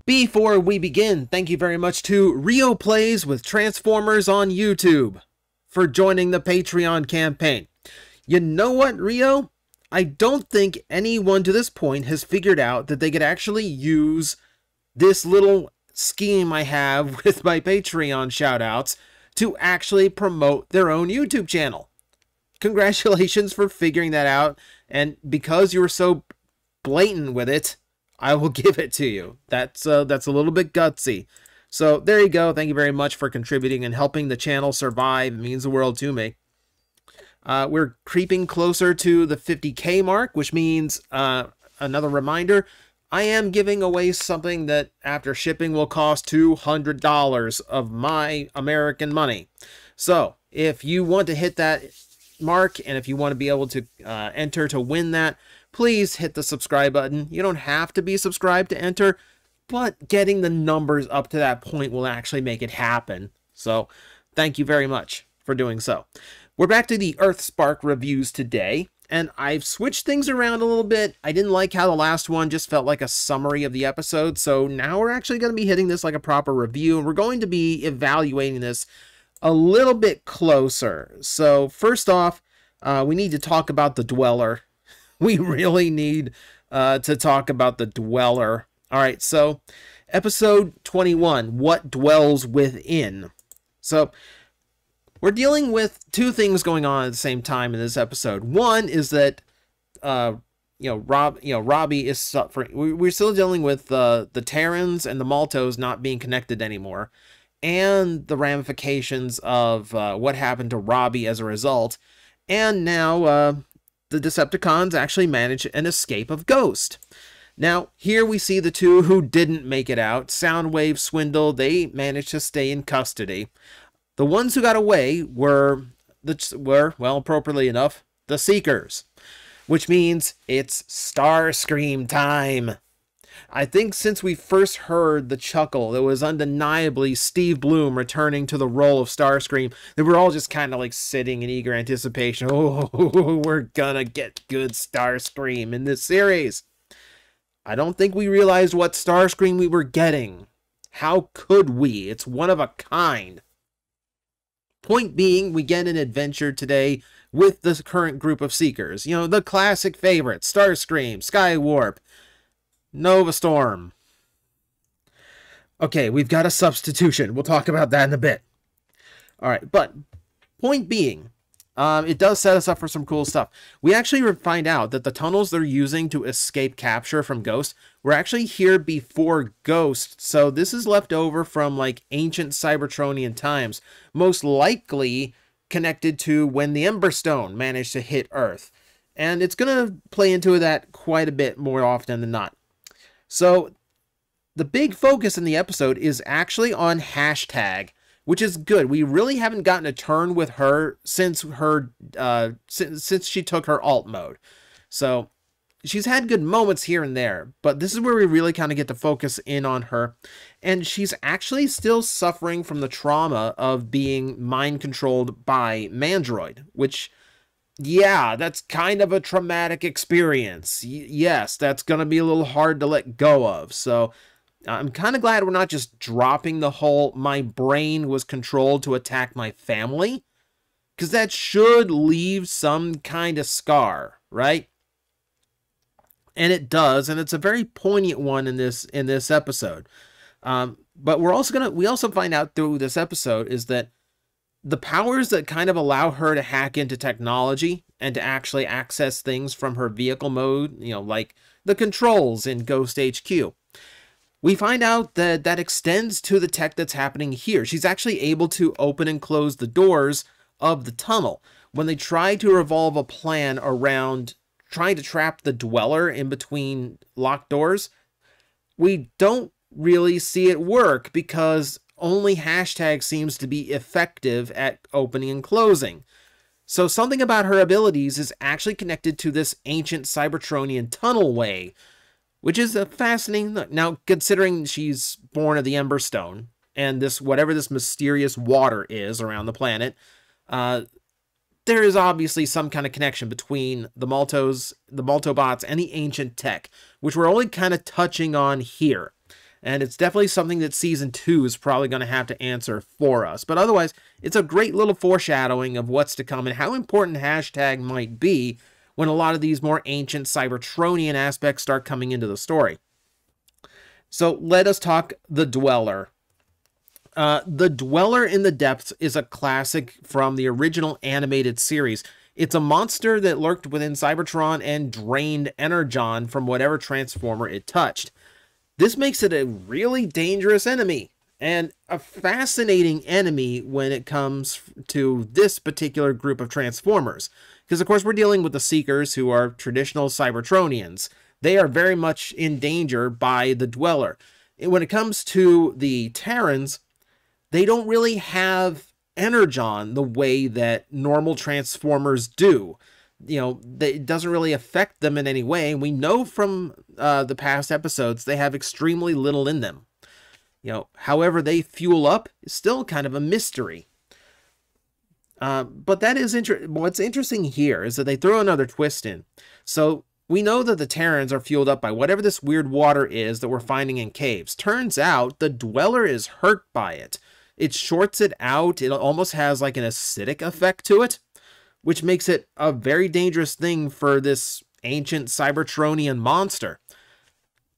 Before we begin, thank you very much to Rio Plays with Transformers on YouTube for joining the Patreon campaign. You know what, Rio? I don't think anyone to this point has figured out that they could actually use this little scheme I have with my Patreon shoutouts to actually promote their own YouTube channel. Congratulations for figuring that out, and because you were so blatant with it, I will give it to you. That's a little bit gutsy. So there you go. Thank you very much for contributing and helping the channel survive. It means the world to me. We're creeping closer to the 50K mark, which means another reminder, I am giving away something that after shipping will cost $200 of my American money. So if you want to hit that mark and if you want to be able to enter to win that, please hit the subscribe button. You don't have to be subscribed to enter, but getting the numbers up to that point will actually make it happen. So thank you very much for doing so. We're back to the Earthspark reviews today, and I've switched things around a little bit. I didn't like how the last one just felt like a summary of the episode, so now we're actually going to be hitting this like a proper review, and we're going to be evaluating this a little bit closer. So first off, we need to talk about the Dweller. We really need to talk about the Dweller. All right, so episode 21, What Dwells Within. So we're dealing with two things going on at the same time in this episode. One is that, Robbie is suffering. We're still dealing with the Terrans and the Maltos not being connected anymore, and the ramifications of what happened to Robbie as a result. And now the Decepticons actually manage an escape of Ghost. Now, here we see the two who didn't make it out. Soundwave, Swindle, they managed to stay in custody. The ones who got away were, well, appropriately enough, the Seekers. Which means it's Starscream time. I think since we first heard the chuckle, it was undeniably Steve Blum returning to the role of Starscream. They were all just kind of like sitting in eager anticipation. Oh, we're gonna get good Starscream in this series. I don't think we realized what Starscream we were getting. How could we? It's one of a kind. Point being, we get an adventure today with the current group of Seekers. You know, the classic favorites, Starscream, Skywarp, Nova Storm. Okay, we've got a substitution. We'll talk about that in a bit. Alright, but point being, it does set us up for some cool stuff. We actually find out that the tunnels they're using to escape capture from Ghost were actually here before Ghost, so this is left over from like ancient Cybertronian times, most likely connected to when the Ember Stone managed to hit Earth. And it's going to play into that quite a bit more often than not. So the big focus in the episode is actually on hashtag, which is good. We really haven't gotten a turn with her since since she took her alt mode. So she's had good moments here and there, but this is where we really kind of get to focus in on her. And she's actually still suffering from the trauma of being mind controlled by Mandroid, which, yeah, that's kind of a traumatic experience. Yes, that's going to be a little hard to let go of. So I'm kind of glad we're not just dropping the whole my brain was controlled to attack my family, because that should leave some kind of scar, right? And it does, and it's a very poignant one in this episode. But we also find out through this episode is that the powers that kind of allow her to hack into technology and to actually access things from her vehicle mode, you know, like the controls in Ghost HQ, we find out that that extends to the tech that's happening here. She's actually able to open and close the doors of the tunnel. When they try to revolve a plan around trying to trap the Dweller in between locked doors, we don't really see it work because only hashtag seems to be effective at opening and closing. So something about her abilities is actually connected to this ancient Cybertronian tunnel way, which is a fascinating look. Now, considering she's born of the Ember Stone, and this whatever this mysterious water is around the planet, there is obviously some kind of connection between the Maltobots, and the ancient tech, which we're only kind of touching on here. And it's definitely something that Season 2 is probably going to have to answer for us. But otherwise, it's a great little foreshadowing of what's to come and how important hashtag might be when a lot of these more ancient Cybertronian aspects start coming into the story. So let us talk the Dweller. The Dweller in the Depths is a classic from the original animated series. It's a monster that lurked within Cybertron and drained Energon from whatever transformer it touched. This makes it a really dangerous enemy, and a fascinating enemy when it comes to this particular group of Transformers. Because, of course, we're dealing with the Seekers, who are traditional Cybertronians. They are very much in danger by the Dweller. When it comes to the Terrans, they don't really have Energon the way that normal Transformers do. You know, it doesn't really affect them in any way. We know from the past episodes they have extremely little in them. You know, however they fuel up is still kind of a mystery. But that is what's interesting here is that they throw another twist in. So we know that the Terrans are fueled up by whatever this weird water is that we're finding in caves. Turns out the Dweller is hurt by it. It shorts it out. It almost has like an acidic effect to it, which makes it a very dangerous thing for this ancient Cybertronian monster.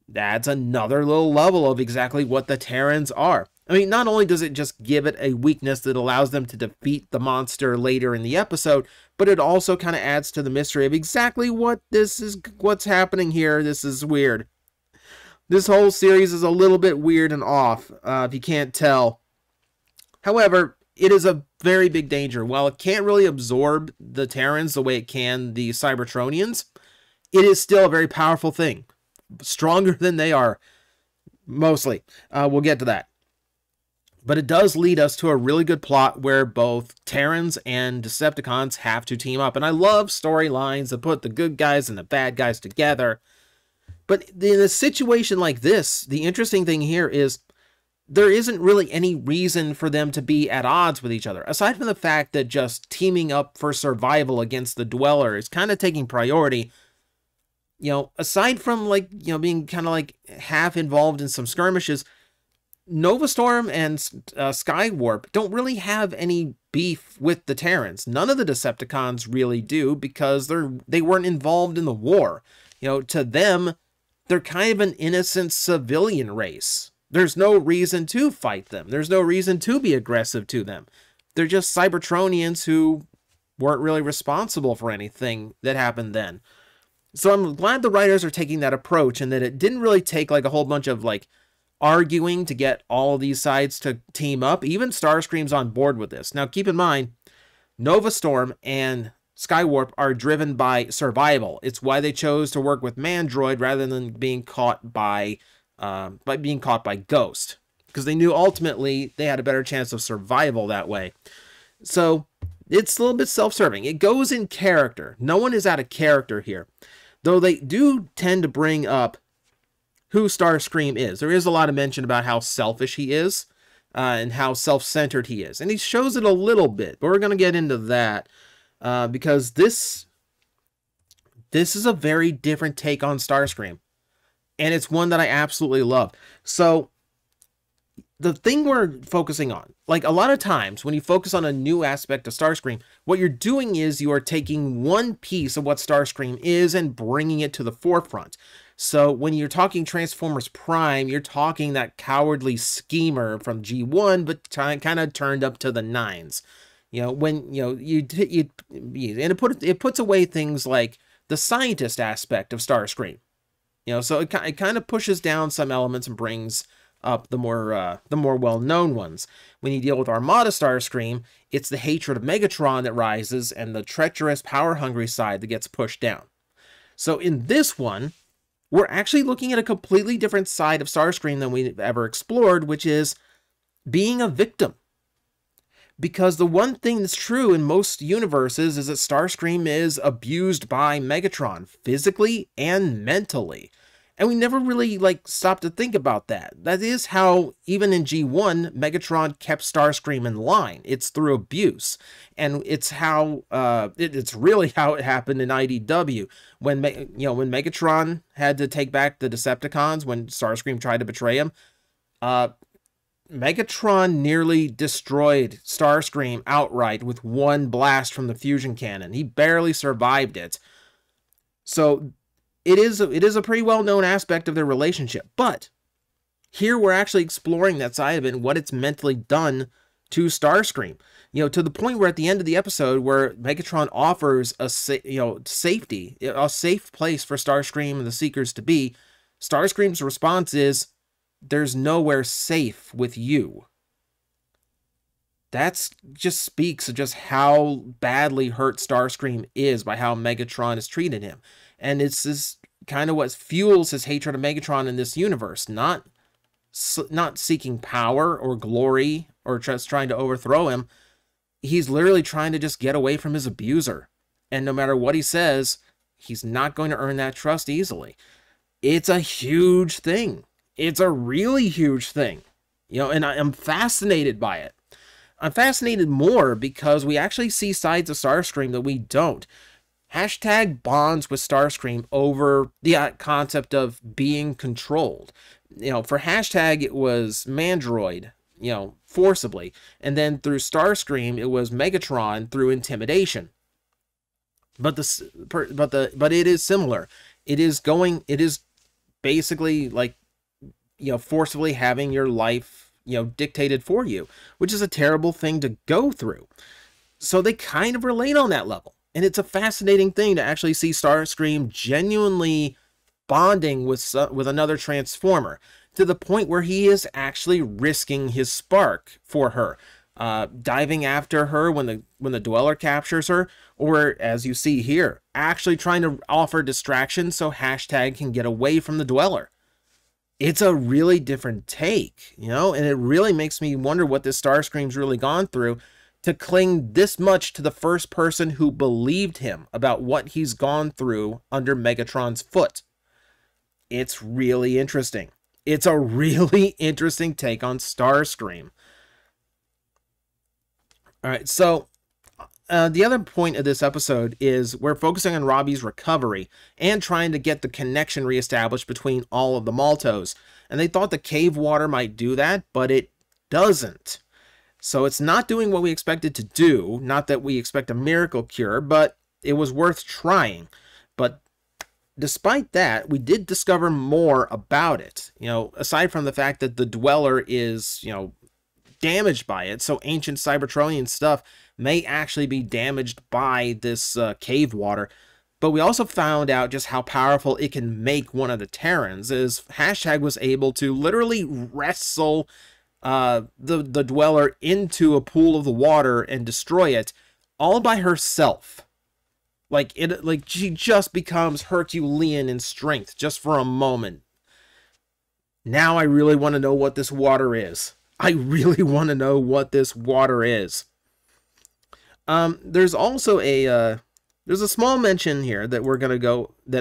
That's another little level of exactly what the Terrans are. I mean, not only does it just give it a weakness that allows them to defeat the monster later in the episode, but it also kind of adds to the mystery of exactly what's happening here. This is weird. This whole series is a little bit weird and off, if you can't tell. However, it is a very big danger. While it can't really absorb the Terrans the way it can the Cybertronians, it is still a very powerful thing. Stronger than they are, mostly. We'll get to that. But it does lead us to a really good plot where both Terrans and Decepticons have to team up. And I love storylines that put the good guys and the bad guys together. But in a situation like this, the interesting thing here is there isn't really any reason for them to be at odds with each other. Aside from the fact that just teaming up for survival against the Dweller is kind of taking priority. You know, aside from like, you know, being kind of like half involved in some skirmishes, Nova Storm and Skywarp don't really have any beef with the Terrans. None of the Decepticons really do because they weren't involved in the war. You know, to them, they're kind of an innocent civilian race. There's no reason to fight them. There's no reason to be aggressive to them. They're just Cybertronians who weren't really responsible for anything that happened then. So I'm glad the writers are taking that approach and that it didn't really take like a whole bunch of like arguing to get all of these sides to team up. Even Starscream's on board with this. Now keep in mind, Nova Storm and Skywarp are driven by survival. It's why they chose to work with Mandroid rather than being caught by Ghost, because they knew ultimately they had a better chance of survival that way. So it's a little bit self-serving. It goes in character. No one is out of character here, though they do tend to bring up who Starscream is. There is a lot of mention about how selfish he is and how self-centered he is, and he shows it a little bit, but we're going to get into that because this is a very different take on Starscream. And it's one that I absolutely love. So the thing we're focusing on, like a lot of times when you focus on a new aspect of Starscream, what you're doing is you are taking one piece of what Starscream is and bringing it to the forefront. So when you're talking Transformers Prime, you're talking that cowardly schemer from G1, but kind of turned up to the 9s. You know, when, you know, and it puts away things like the scientist aspect of Starscream. You know, so it kind of pushes down some elements and brings up the more well-known ones. When you deal with Armada Starscream, it's the hatred of Megatron that rises and the treacherous, power-hungry side that gets pushed down. So in this one, we're actually looking at a completely different side of Starscream than we've ever explored, which is being a victim. Because the one thing that's true in most universes is that Starscream is abused by Megatron, physically and mentally. And we never really, like, stopped to think about that. That is how, even in G1, Megatron kept Starscream in line. It's through abuse. And it's how, it's really how it happened in IDW. When Megatron had to take back the Decepticons, when Starscream tried to betray him, Megatron nearly destroyed Starscream outright with one blast from the fusion cannon. He barely survived it. So it is a pretty well-known aspect of their relationship. But here we're actually exploring that side of it and what it's mentally done to Starscream. To the point where at the end of the episode where Megatron offers a safety, a safe place for Starscream and the Seekers to be, Starscream's response is, "There's nowhere safe with you." That's just speaks of just how badly hurt Starscream is by how Megatron has treated him. And it's this kind of what fuels his hatred of Megatron in this universe. Not seeking power or glory or just trying to overthrow him. He's literally trying to just get away from his abuser. And no matter what he says, he's not going to earn that trust easily. It's a huge thing. It's a really huge thing. And I'm fascinated by it. I'm fascinated more because we actually see sides of Starscream that we don't. Hashtag bonds with Starscream over the concept of being controlled. For Hashtag, it was Mandroid, forcibly. And then through Starscream, it was Megatron through intimidation. But it is similar. It is basically like, forcibly having your life, dictated for you, which is a terrible thing to go through. So they kind of relate on that level. And it's a fascinating thing to actually see Starscream genuinely bonding with another Transformer to the point where he is actually risking his spark for her, diving after her when the Dweller captures her, or as you see here, actually trying to offer distraction so Hashtag can get away from the Dweller. It's a really different take, and it really makes me wonder what this Starscream's really gone through to cling this much to the first person who believed him about what he's gone through under Megatron's foot. It's really interesting. It's a really interesting take on Starscream. All right, so the other point of this episode is we're focusing on Robbie's recovery and trying to get the connection reestablished between all of the Maltos. And they thought the cave water might do that, but it doesn't. So it's not doing what we expected to do. Not that we expect a miracle cure, but it was worth trying. But despite that, we did discover more about it. Aside from the fact that the Dweller is, damaged by it, so ancient Cybertronian stuff may actually be damaged by this cave water. But we also found out just how powerful it can make one of the Terrans, as Hashtag was able to literally wrestle the Dweller into a pool of the water and destroy it all by herself. Like she just becomes Herculean in strength just for a moment. Now I really want to know what this water is. I really want to know what this water is. There's also there's a small mention here that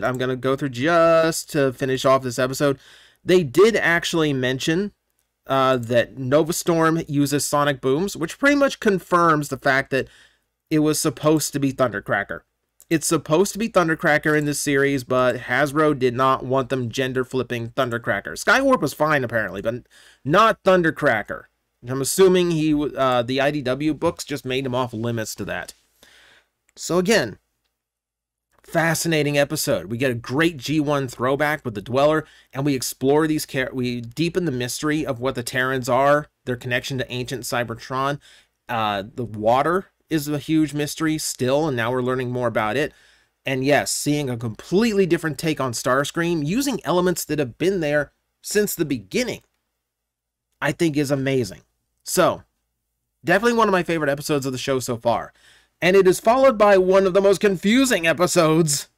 I'm gonna go through just to finish off this episode. They did actually mention that Nova Storm uses sonic booms, which pretty much confirms the fact that it was supposed to be Thundercracker. It's supposed to be Thundercracker in this series, but Hasbro did not want them gender-flipping Thundercracker. Skywarp was fine, apparently, but not Thundercracker. I'm assuming the IDW books just made him off limits to that. So again, fascinating episode. We get a great G1 throwback with the Dweller, and we explore we deepen the mystery of what the Terrans are, their connection to ancient Cybertron. The water is a huge mystery still, and now we're learning more about it. And yes, seeing a completely different take on Starscream using elements that have been there since the beginning, I think is amazing. So, definitely one of my favorite episodes of the show so far. And it is followed by one of the most confusing episodes.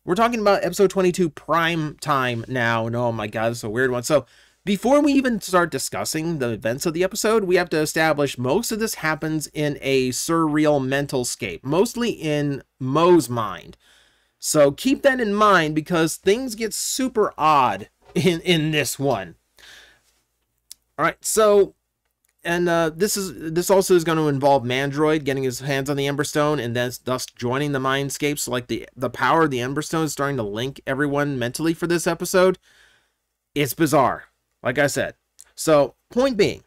We're talking about episode 22, Prime Time now. And oh my god, it's a weird one. So, before we even start discussing the events of the episode, we have to establish most of this happens in a surreal mental scape, mostly in Mo's mind. So keep that in mind because things get super odd in this one. All right, so this also is going to involve Mandroid getting his hands on the Ember Stone and thus joining the Mindscape. So like the power of the Ember Stone is starting to link everyone mentally for this episode. It's bizarre. Like I said. So, point being,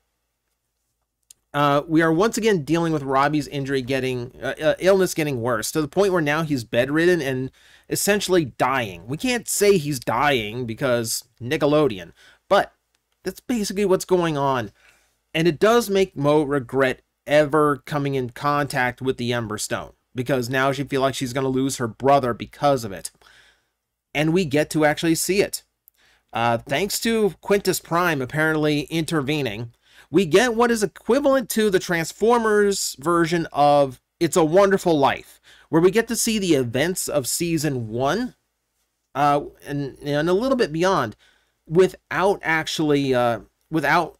we are once again dealing with Robbie's injury illness getting worse, to the point where now he's bedridden and essentially dying. We can't say he's dying because Nickelodeon, but that's basically what's going on. And it does make Mo regret ever coming in contact with the Ember Stone, because now she feels like she's going to lose her brother because of it. And we get to actually see it. Thanks to Quintus Prime apparently intervening, we get what is equivalent to the Transformers version of It's a Wonderful Life, where we get to see the events of Season 1 and a little bit beyond without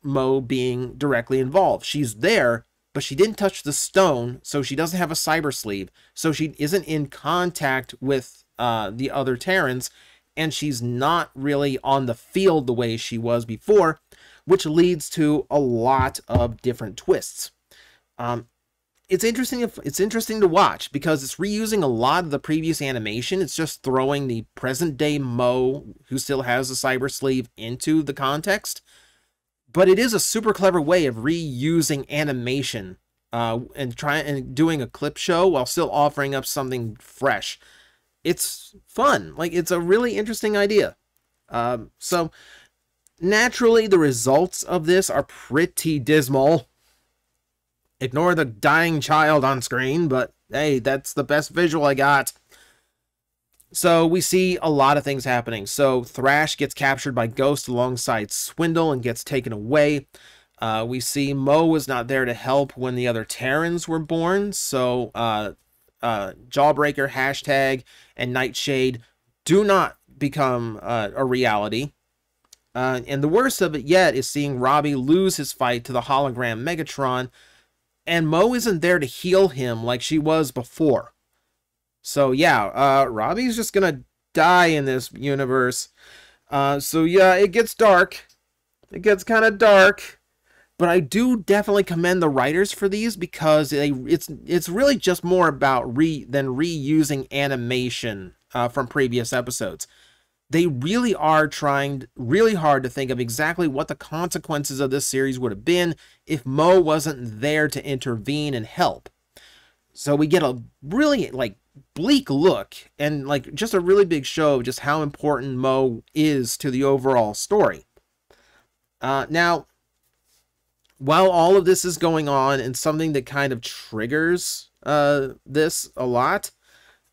Mo being directly involved. She's there, but she didn't touch the stone, so she doesn't have a cyber sleeve, so she isn't in contact with the other Terrans, and she's not really on the field the way she was before, which leads to a lot of different twists. It's interesting to watch because it's reusing a lot of the previous animation. It's just throwing the present day Mo, who still has a cyber sleeve, into the context. But it is a super clever way of reusing animation and doing a clip show while still offering up something fresh. It's fun. Like, it's a really interesting idea. So naturally, the results of this are pretty dismal. Ignore the dying child on screen, but hey, that's the best visual I got. So we see a lot of things happening. So Thrash gets captured by Ghost alongside Swindle and gets taken away. We see Mo was not there to help when the other Terrans were born. So Jawbreaker, Hashtag, and Nightshade do not become a reality. And the worst of it yet is seeing Robbie lose his fight to the hologram Megatron, and Mo isn't there to heal him like she was before. So yeah, Robbie's just gonna die in this universe. So yeah, it gets dark. It gets kind of dark. But I do definitely commend the writers for these, because it's really just more about reusing animation from previous episodes. They really are trying really hard to think of exactly what the consequences of this series would have been if Mo wasn't there to intervene and help. So we get a really bleak look and just a really big show of just how important Mo is to the overall story. Now, while all of this is going on, and something that kind of triggers this a lot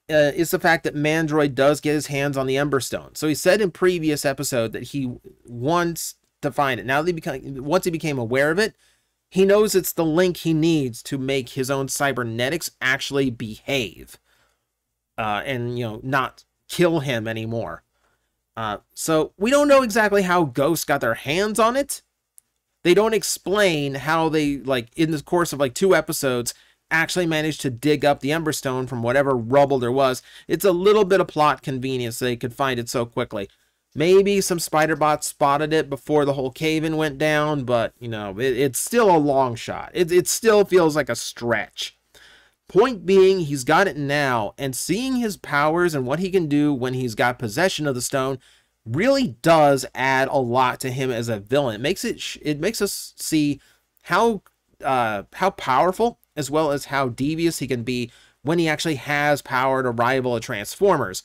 is the fact that Mandroid does get his hands on the Ember Stone. So he said in previous episode that he wants to find it. Now that once he became aware of it, he knows it's the link he needs to make his own cybernetics actually behave and not kill him anymore. So we don't know exactly how Ghosts got their hands on it. They don't explain how they, in the course of 2 episodes, actually managed to dig up the Ember Stone from whatever rubble there was. It's a little bit of plot convenience they could find it so quickly. Maybe some spider bots spotted it before the whole cave-in went down, but, it's still a long shot. It still feels like a stretch. Point being, he's got it now, and seeing his powers and what he can do when he's got possession of the stone really does add a lot to him as a villain. It makes us see how powerful, as well as how devious he can be when he actually has power to rival a Transformers.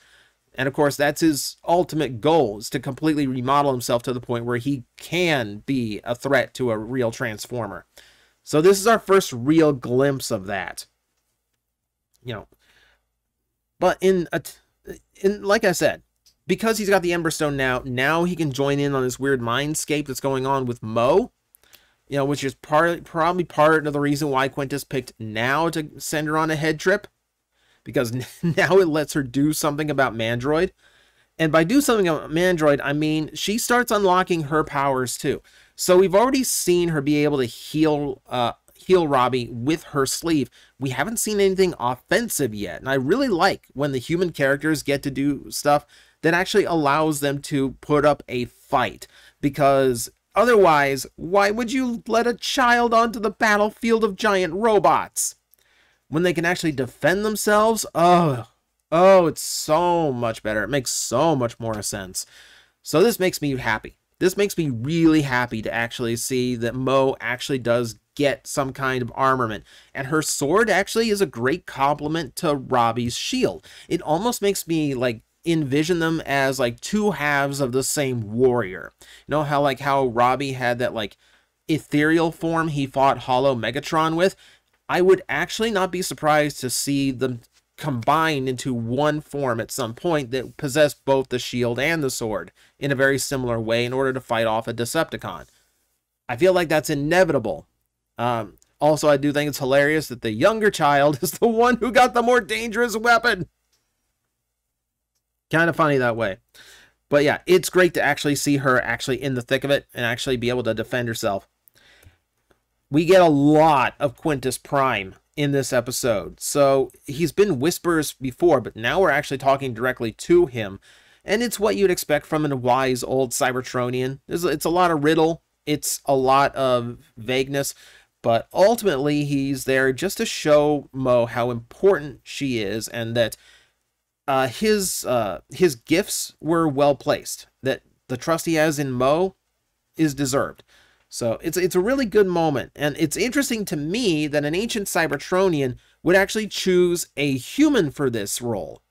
And of course, that's his ultimate goal, is to completely remodel himself to the point where he can be a threat to a real Transformer. So this is our first real glimpse of that. But like I said, because he's got the Ember Stone now he can join in on this weird mindscape that's going on with Mo. Which is probably part of the reason why Quintus picked now to send her on a head trip. Because now it lets her do something about Mandroid. And by do something about Mandroid, I mean she starts unlocking her powers too. So we've already seen her be able to heal Robbie with her sleeve. We haven't seen anything offensive yet. And I really like when the human characters get to do stuff that actually allows them to put up a fight. Because otherwise, why would you let a child onto the battlefield of giant robots when they can actually defend themselves? Oh, it's so much better. It makes so much more sense. So this makes me happy. This makes me really happy to actually see that Mo actually does get some kind of armament. And her sword actually is a great complement to Robbie's shield. It almost makes me like envision them as like two halves of the same warrior. You know how Robbie had that like ethereal form he fought Hollow Megatron with? I would actually not be surprised to see them combined into one form at some point that possess both the shield and the sword in a very similar way in order to fight off a Decepticon. I feel like that's inevitable. Also, I do think it's hilarious that the younger child is the one who got the more dangerous weapon. Kind of funny that way. But yeah, it's great to actually see her actually in the thick of it and actually be able to defend herself. We get a lot of Quintus Prime in this episode. So he's been whispers before, but now we're actually talking directly to him. And it's what you'd expect from a wise old Cybertronian. It's a lot of riddle. It's a lot of vagueness. But ultimately, he's there just to show Mo how important she is and that his gifts were well placed. That the trust he has in Mo is deserved. So it's a really good moment, and it's interesting to me that an ancient Cybertronian would actually choose a human for this role.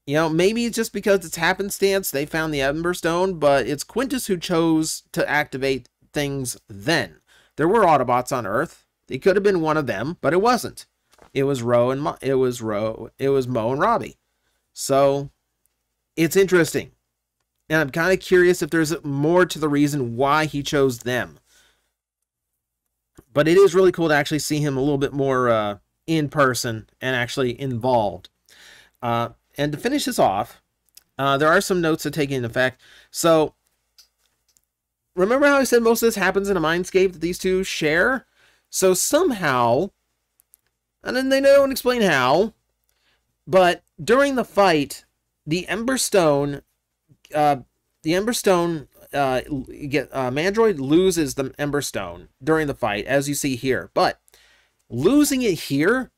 You know, maybe it's just because it's happenstance they found the Ember Stone, but it's Quintus who chose to activate things then. There were Autobots on Earth. It could have been one of them, but it wasn't. It was Mo and Robbie. So it's interesting. And I'm kind of curious if there's more to the reason why he chose them. But it is really cool to actually see him a little bit more in person and actually involved. And to finish this off, there are some notes to take into effect. So, remember how I said most of this happens in a mindscape that these two share? So somehow, and then they don't explain how, but during the fight, the Ember Stone... Mandroid loses the Ember Stone during the fight, as you see here. But losing it here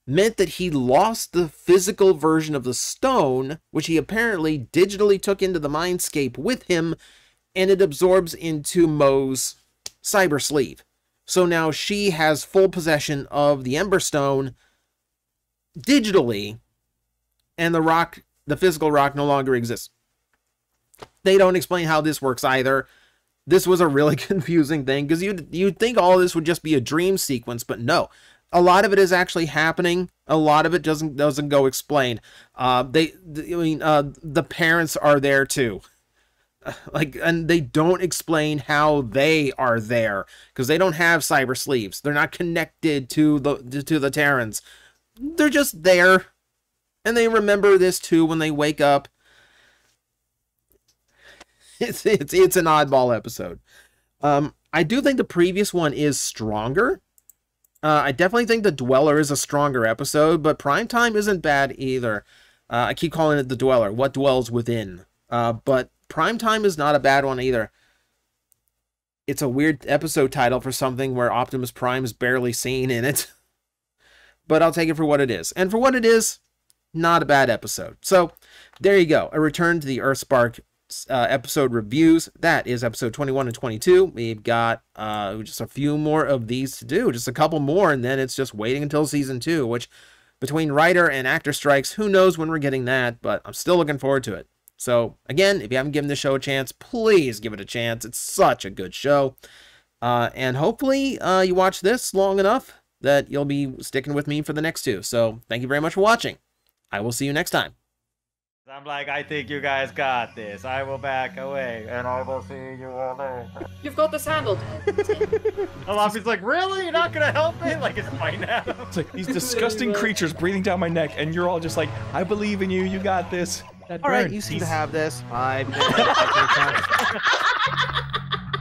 meant that he lost the physical version of the stone, which he apparently digitally took into the mindscape with him, and it absorbs into Mo's cyber sleeve. So now she has full possession of the Ember Stone digitally, and the physical rock no longer exists. They don't explain how this works either. This was a really confusing thing because you'd think all this would just be a dream sequence, but no. A lot of it is actually happening. A lot of it doesn't go explained. The parents are there too. And they don't explain how they are there because they don't have cyber sleeves. They're not connected to the Terrans. They're just there, and they remember this too when they wake up. It's an oddball episode. I do think the previous one is stronger. I definitely think the Dweller is a stronger episode, but Primetime isn't bad either. I keep calling it the Dweller, what dwells within. But Primetime is not a bad one either. It's a weird episode title for something where Optimus Prime is barely seen in it. But I'll take it for what it is. And for what it is, not a bad episode. So, there you go. A return to the Earthspark episode reviews. That is episode 21 and 22. We've got just a few more of these to do, just a couple more, and then it's just waiting until season 2, which between writer and actor strikes, who knows when we're getting that, but I'm still looking forward to it. So again, if you haven't given this show a chance, please give it a chance. It's such a good show, and hopefully you watch this long enough that you'll be sticking with me for the next 2. So thank you very much for watching. I will see you next time. I'm like, I think you guys got this. I will back away, and I will see you all later. You've got this handled. Alafi's like, really? You're not gonna help me? Like, it's fine now. It's like these disgusting creatures breathing down my neck, and you're all just like, I believe in you. You got this. All right, you seem to have this. 5 minutes.